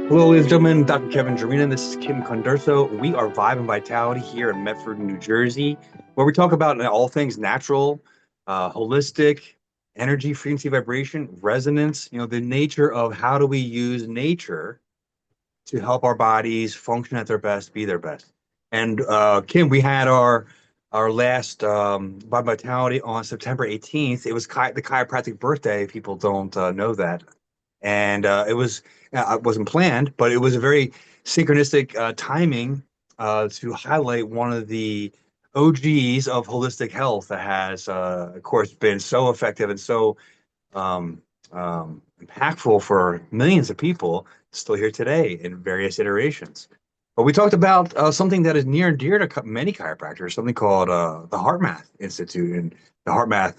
Hello, ladies and gentlemen. Dr. Kevin Gyurina. This is Kim Conderso. We are Vibe and Vitality here in Medford, New Jersey, where we talk about all things natural, holistic, energy, frequency, vibration, resonance, the nature of how do we use nature to help our bodies function at their best, be their best. And Kim, we had our last Vibe and Vitality on September 18th. It was the chiropractic birthday. People don't know that, and it wasn't planned, but it was a very synchronistic timing to highlight one of the OGs of holistic health that has, of course, been so effective and so um, impactful for millions of people still here today in various iterations. But we talked about something that is near and dear to many chiropractors, something called the HeartMath Institute and the HeartMath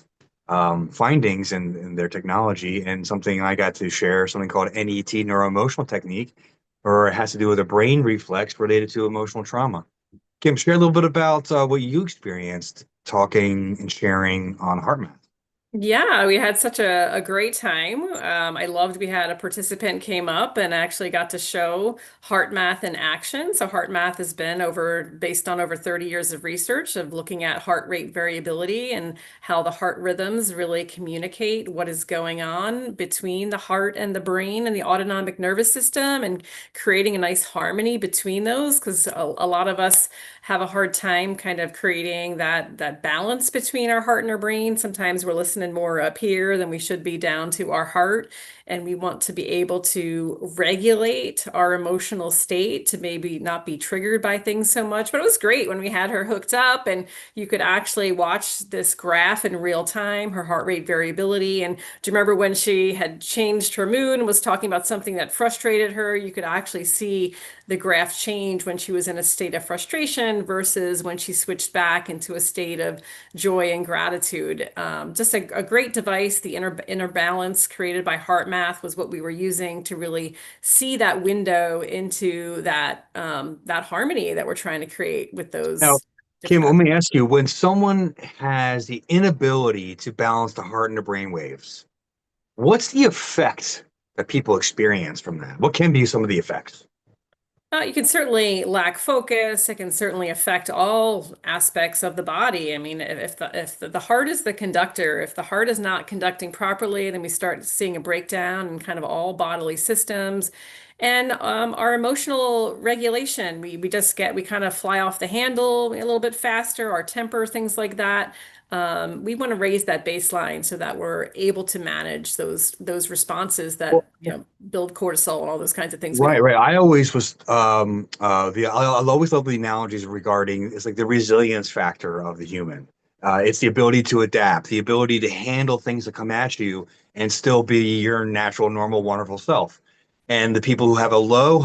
findings and their technology, and something I got to share, something called NET, neuroemotional technique, or it has to do with a brain reflex related to emotional trauma. Kim, share a little bit about what you experienced talking and sharing on HeartMath. Yeah, we had such a great time. I loved we had a participant came up and actually got to show heart math in action. So heart math has been based on over 30 years of research of looking at heart rate variability and how the heart rhythms really communicate what is going on between the heart and the brain and the autonomic nervous system and creating a nice harmony between those because a lot of us have a hard time kind of creating that balance between our heart and our brain. Sometimes we're listening more up here than we should be down to our heart, and we want to be able to regulate our emotional state to maybe not be triggered by things so much. But it was great when we had her hooked up and you could actually watch this graph in real time, her heart rate variability. And do you remember when she had changed her mood and was talking about something that frustrated her? You could actually see the graph change when she was in a state of frustration versus when she switched back into a state of joy and gratitude. Just a great device. The inner balance created by HeartMath was what we were using to really see that window into that harmony that we're trying to create with Now, those Kim, different let aspects. me ask you, when someone has the inability to balance the heart and the brain waves, what's the effect that people experience from that? What can be some of the effects? You can certainly lack focus. It can certainly affect all aspects of the body. I mean, if the heart is the conductor, if the heart is not conducting properly, then we start seeing a breakdown in kind of all bodily systems. And our emotional regulation, we kind of fly off the handle a little bit faster, our temper, things like that. We want to raise that baseline so that we're able to manage those responses Well, that, build cortisol and all those kinds of things we right, don't. right. I always was I'll always love the analogies regarding it's like the resilience factor of the human. It's the ability to adapt, the ability to handle things that come at you and still be your natural, normal, wonderful self. And the people who have a low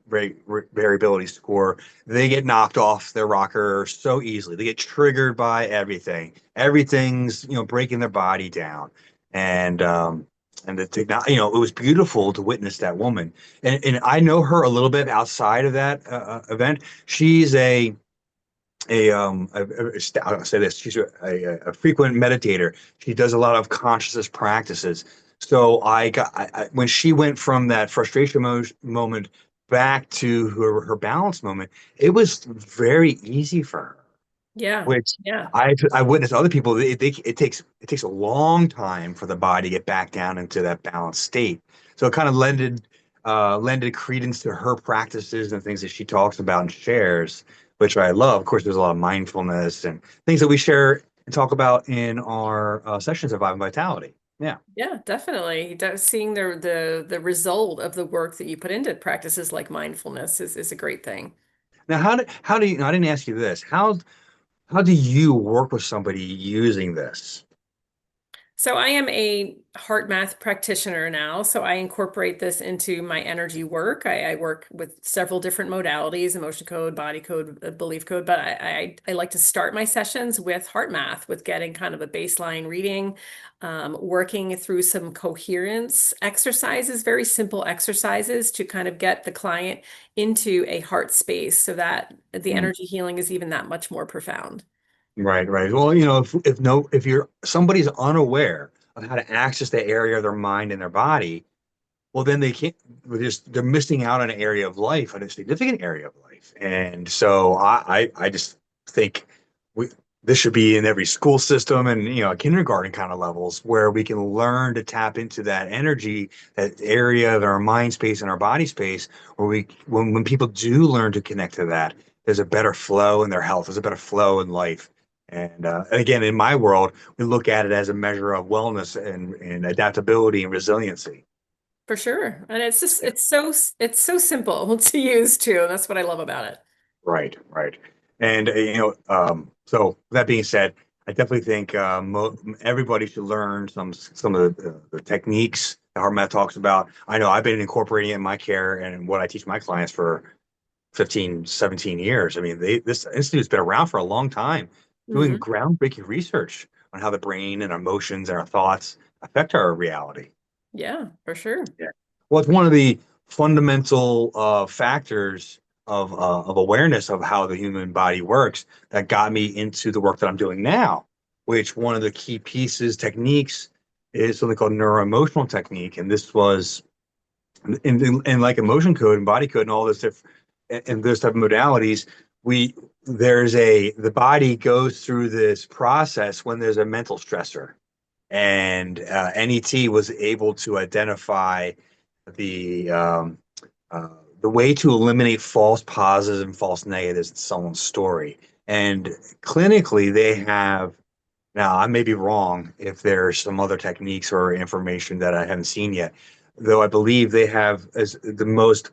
variability score, they get knocked off their rocker so easily. They get triggered by everything. Everything's, breaking their body down. And the technology, it was beautiful to witness that woman. And I know her a little bit outside of that event. She's I'll say this, she's a frequent meditator. She does a lot of consciousness practices. So when she went from that frustration moment back to her balance moment, it was very easy for her, Yeah. which Yeah. I witnessed other people. It takes a long time for the body to get back down into that balanced state. So it kind of lended credence to her practices and things that she talks about and shares, which I love. Of course, there's a lot of mindfulness and things that we share and talk about in our sessions of Vibe and Vitality. Yeah. Yeah, definitely. Seeing the result of the work that you put into practices like mindfulness is a great thing. Now, how do you? I didn't ask you this. How do you work with somebody using this? So I am a heart math practitioner now. So I incorporate this into my energy work. I work with several different modalities, emotion code, body code, belief code, but I like to start my sessions with heart math, with getting kind of a baseline reading, working through some coherence exercises, very simple exercises to kind of get the client into a heart space so that the energy healing is even that much more profound. Right, right. Well, if you're somebody's unaware of how to access the area of their mind and their body, well, then they can't, they're missing out on an area of life, on a significant area of life. And so I just think we, this should be in every school system and, kindergarten kind of levels where we can learn to tap into that energy, that area of our mind space and our body space, where when people do learn to connect to that, there's a better flow in their health, there's a better flow in life. And again, in my world, we look at it as a measure of wellness and adaptability and resiliency. For sure. And it's just it's so simple to use too. And that's what I love about it. Right, right. And so that being said, I definitely think everybody should learn some of the techniques that HeartMath talks about. I know I've been incorporating it in my care and what I teach my clients for 15, 17 years. I mean, this institute's been around for a long time, doing Hmm. groundbreaking research on how the brain and our emotions and our thoughts affect our reality. Yeah, for sure. Yeah. Well, it's one of the fundamental factors of awareness of how the human body works that got me into the work that I'm doing now, which one of the key pieces, techniques, is something called neuroemotional technique. And this was in like emotion code and body code and all this and those type of modalities, we the body goes through this process when there's a mental stressor. And NET was able to identify the um, uh, the way to eliminate false positives and false negatives in someone's story. And clinically, they have now I may be wrong if there's some other techniques or information that I haven't seen yet, though I believe they have as the most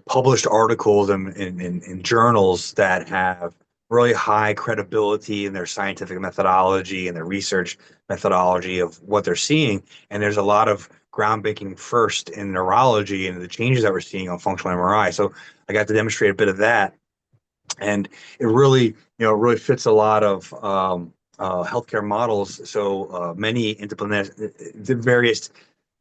published articles in journals that have really high credibility in their scientific methodology and their research methodology of what they're seeing. And there's a lot of groundbreaking first in neurology and the changes that we're seeing on functional MRI. So I got to demonstrate a bit of that. And it really, really fits a lot of healthcare models. So many the various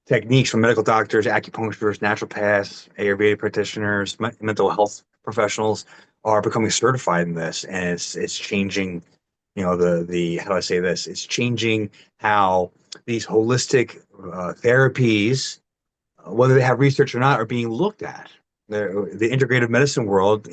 techniques from medical doctors, acupuncturists, naturopaths, Ayurvedic practitioners, mental health professionals are becoming certified in this, and it's changing. The how do I say this? It's changing how these holistic therapies, whether they have research or not, are being looked at. The integrative medicine world,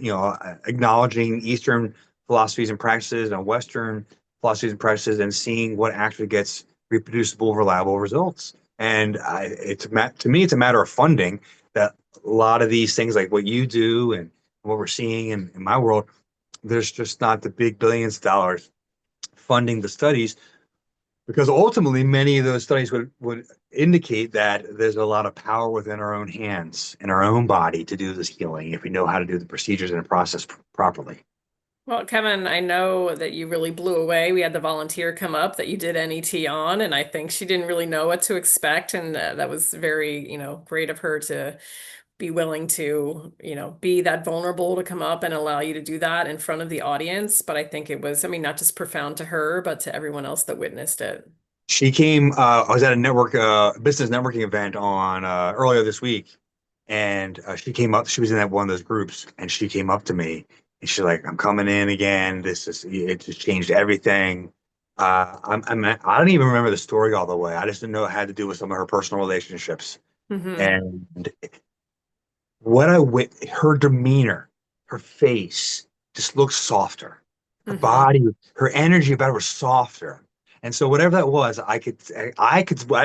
acknowledging Eastern philosophies and practices and Western philosophies and practices, and seeing what actually gets reproducible, reliable results. And to me, it's a matter of funding that a lot of these things, like what you do and what we're seeing in my world, there's just not the big billions of dollars funding the studies because ultimately many of those studies would indicate that there's a lot of power within our own hands in our own body to do this healing if we know how to do the procedures and the process properly. Well, Kevin, I know that you really blew away. We had the volunteer come up that you did NET on, and I think she didn't really know what to expect. And that was very, great of her to be willing to, be that vulnerable to come up and allow you to do that in front of the audience. But I think it was, I mean, not just profound to her, but to everyone else that witnessed it. She came. I was at a business networking event on earlier this week, and she came up. She was in that one of those groups, and she came up to me, and she's like, "I'm coming in again. It just changed everything." I don't even remember the story all the way. I just didn't know it had to do with some of her personal relationships, Hmm. and her demeanor, her face just looked softer. Her Hmm. body, her energy about her was softer. And so whatever that was, I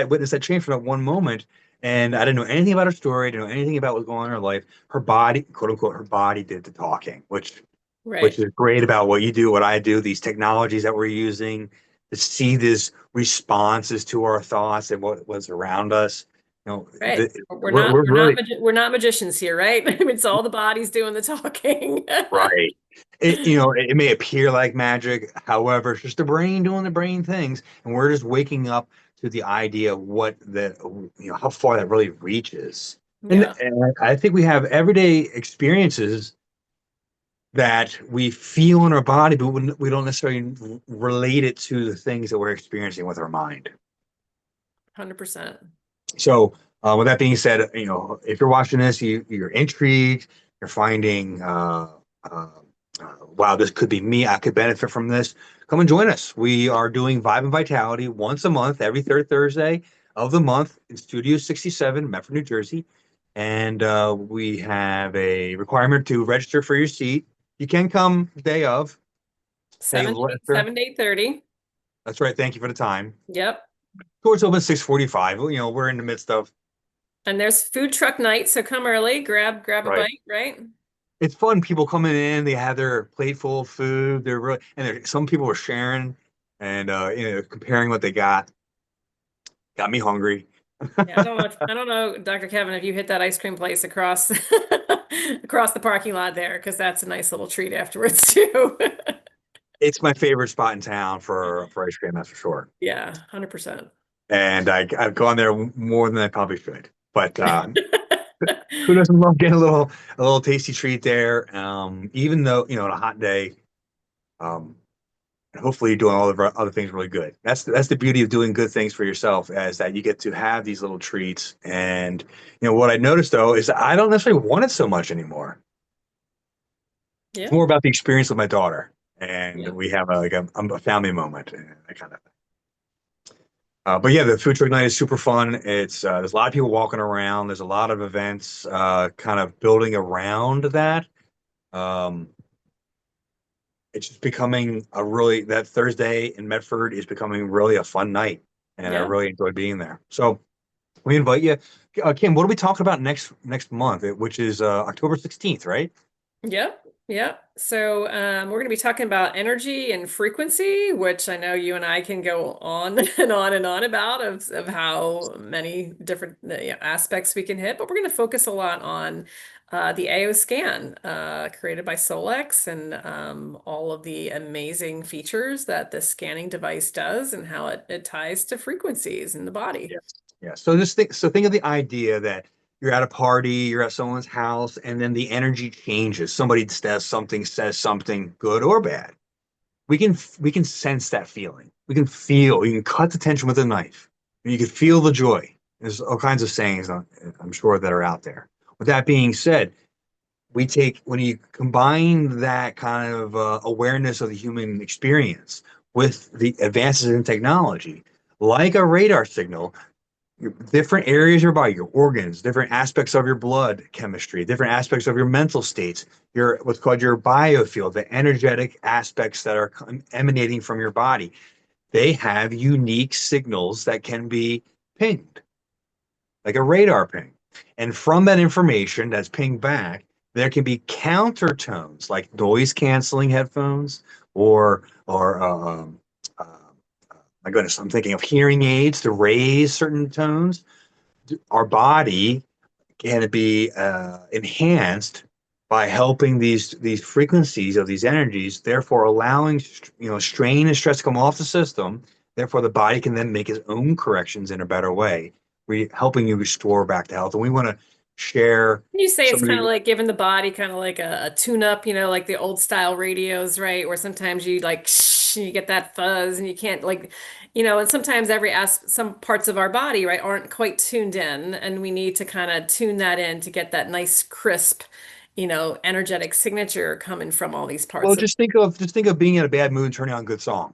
witnessed that change from that one moment. And I didn't know anything about her story, I didn't know anything about what was going on in her life. Her body, quote unquote, her body did the talking, which Right. is great about what you do, what I do, these technologies that we're using to see these responses to our thoughts and what was around us. Right. We're We're, not we're we're not really we're not magicians here, right? It's all the bodies doing the talking. right. It may appear like magic, however, it's just the brain doing the brain things, and we're just waking up to the idea of how far that really reaches. And, Yeah, and I think we have everyday experiences that we feel in our body, but we don't necessarily relate it to the things that we're experiencing with our mind. 100%. So, with that being said, if you're watching this, you're intrigued, you're finding, uh, wow, this could be me. I could benefit from this. Come and join us. We are doing Vibe and Vitality once a month, every third Thursday. of the month in Studio 67, Medford, New Jersey. And we have a requirement to register for your seat. You can come the day of, pay a 7 little to extra. 7 to 8:30. That's right. Thank you for the time. Yep. Doors open 6:45. We're in the midst of. And there's food truck night, so come early, grab a Right. bite, right? It's fun. People coming in, they have their plate full of food. They're really, and some people are sharing and comparing what they got. Got me hungry. Yeah, I don't know, Dr. Kevin, if you hit that ice cream place across across the parking lot there, because that's a nice little treat afterwards too. It's my favorite spot in town for ice cream, that's for sure. Yeah, 100%. And I've gone there more than I probably should. But who doesn't love getting a little tasty treat there? Even though on a hot day, um, and hopefully you're doing all the other things really good. That's the beauty of doing good things for yourself, is that you get to have these little treats. And what I noticed though is that I don't necessarily want it so much anymore. It's Yeah. more about the experience with my daughter, and Yeah. we have a family moment, and that kind of. But yeah, the food truck night is super fun. It's there's a lot of people walking around. There's a lot of events kind of building around that. Um, it's just becoming that Thursday in Medford is becoming really a fun night, and I Yeah. really enjoy being there. So we invite you, Kim. What are we talking about next month, which is October 16th, right? Yep, yep. So we're going to be talking about energy and frequency, which I know you and I can go on and on and on about of how many different aspects we can hit. But we're going to focus a lot on the AO scan created by Solex and all of the amazing features that the scanning device does and how it ties to frequencies in the body. Yes. Yeah. So think of the idea that you're at a party, you're at someone's house, and then the energy changes. Somebody says something good or bad. We can sense that feeling. You can cut the tension with a knife. You can feel the joy. There's all kinds of sayings I'm sure that are out there. With that being said, when you combine that kind of awareness of the human experience with the advances in technology, like a radar signal, different areas of your body, your organs, different aspects of your blood chemistry, different aspects of your mental states, your what's called your biofield, the energetic aspects that are emanating from your body. They have unique signals that can be pinged, like a radar ping. And from that information that's pinged back, there can be countertones like noise canceling headphones or uh, my goodness, I'm thinking of hearing aids to raise certain tones. Our body can be enhanced by helping these frequencies of these energies, therefore allowing strain and stress to come off the system. Therefore, the body can then make its own corrections in a better way, helping you restore back to health. And we want to share You say it's some of kind of the like giving the body kind of like a tune up, like the old style radios, right? Where sometimes you like you get that fuzz and you can't like, and sometimes some parts of our body, right, aren't quite tuned in, and we need to kind of tune that in to get that nice crisp, energetic signature coming from all these well, parts of. just think of being in a bad mood and turning on a good song,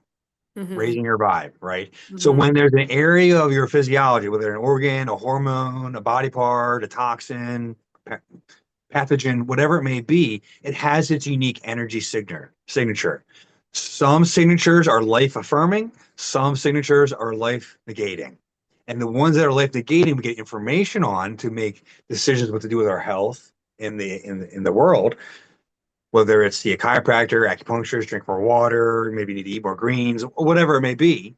Hmm. raising your vibe, right? So Hmm. when there's an area of your physiology, whether an organ, a hormone, a body part, a toxin, pathogen, whatever it may be, it has its unique energy signature. Some signatures are life affirming, some signatures are life negating. And the ones that are life negating, we get information on to make decisions what to do with our health in the world, whether it's see a chiropractor, acupuncturist, drink more water, maybe you need to eat more greens, whatever it may be.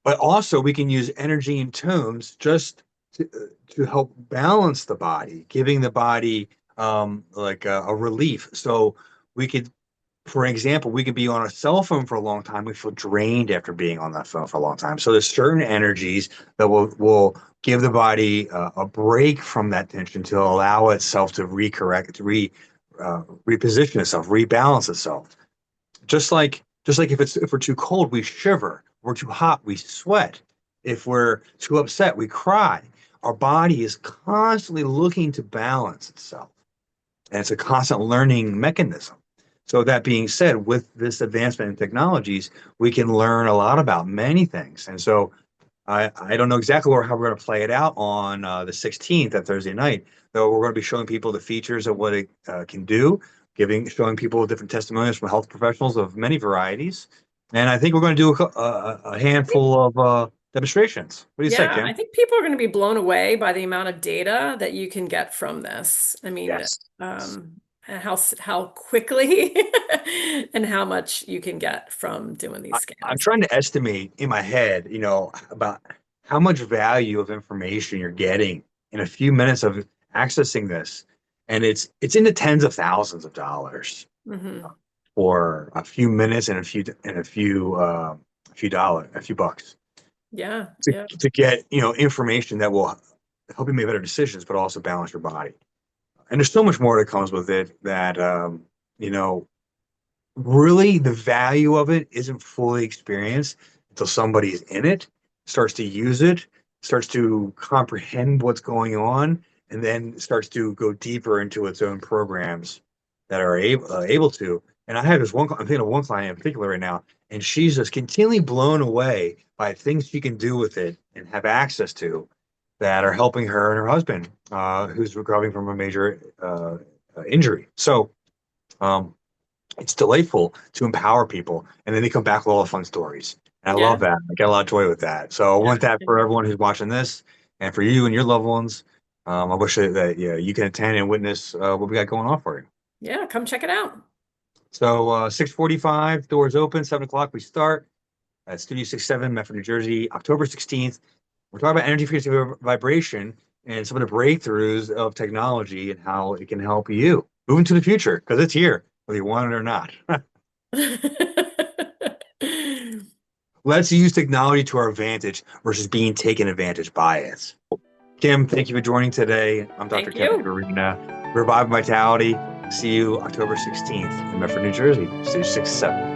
But also we can use energy and tones just to help balance the body, giving the body like a relief. So we could, for example, we could be on a cell phone for a long time. We feel drained after being on that phone for a long time. So there's certain energies that will give the body a break from that tension to allow itself to reposition itself, rebalance itself. Just like if we're too cold, we shiver. If we're too hot, we sweat. If we're too upset, we cry. Our body is constantly looking to balance itself, and it's a constant learning mechanism. So that being said, with this advancement in technologies, we can learn a lot about many things. And so I don't know exactly how we're going to play it out on the 16th, that Thursday night, though we're going to be showing people the features of what it can do, showing people different testimonials from health professionals of many varieties. And I think we're going to do a I think, handful of demonstrations. What do you say, yeah, I Kim? think people are going to be blown away by the amount of data that you can get from this. I mean, Yes. and how quickly and how much you can get from doing these I'm scans. trying to estimate in my head, about how much value of information you're getting in a few minutes of accessing this. And it's in the tens of thousands of dollars Hmm. for a few minutes and a few dollars, a few bucks Yeah, to yeah. to get, information that will help you make better decisions, but also balance your body. And there's so much more that comes with it that you know, really the value of it isn't fully experienced until somebody's in it, starts to use it, starts to comprehend what's going on, and then starts to go deeper into its own programs that are able to. And I have this one, I'm thinking of one client in particular right now, and she's just continually blown away by things she can do with it and have access to that are helping her and her husband, who's recovering from a major injury. So, um, it's delightful to empower people, and then they come back with all the fun stories. And I love Yeah. that. I get a lot of joy with that. So I Yeah. want that for everyone who's watching this, and for you and your loved ones. I wish that yeah, you can attend and witness what we got going on for you. Yeah, come check it out. So 6:45, doors open. 7 o'clock we start at Studio 67, Medford, New Jersey, October 16th. We're talking about energy frequency vibration and some of the breakthroughs of technology and how it can help you move into the future, because it's here, whether you want it or not. Let's use technology to our advantage versus being taken advantage by it. Kim, thank you for joining today. I'm Dr. Thank Kevin you. Gyurina. Revive Vitality. See you October 16th in Medford, New Jersey, Stage 6-7.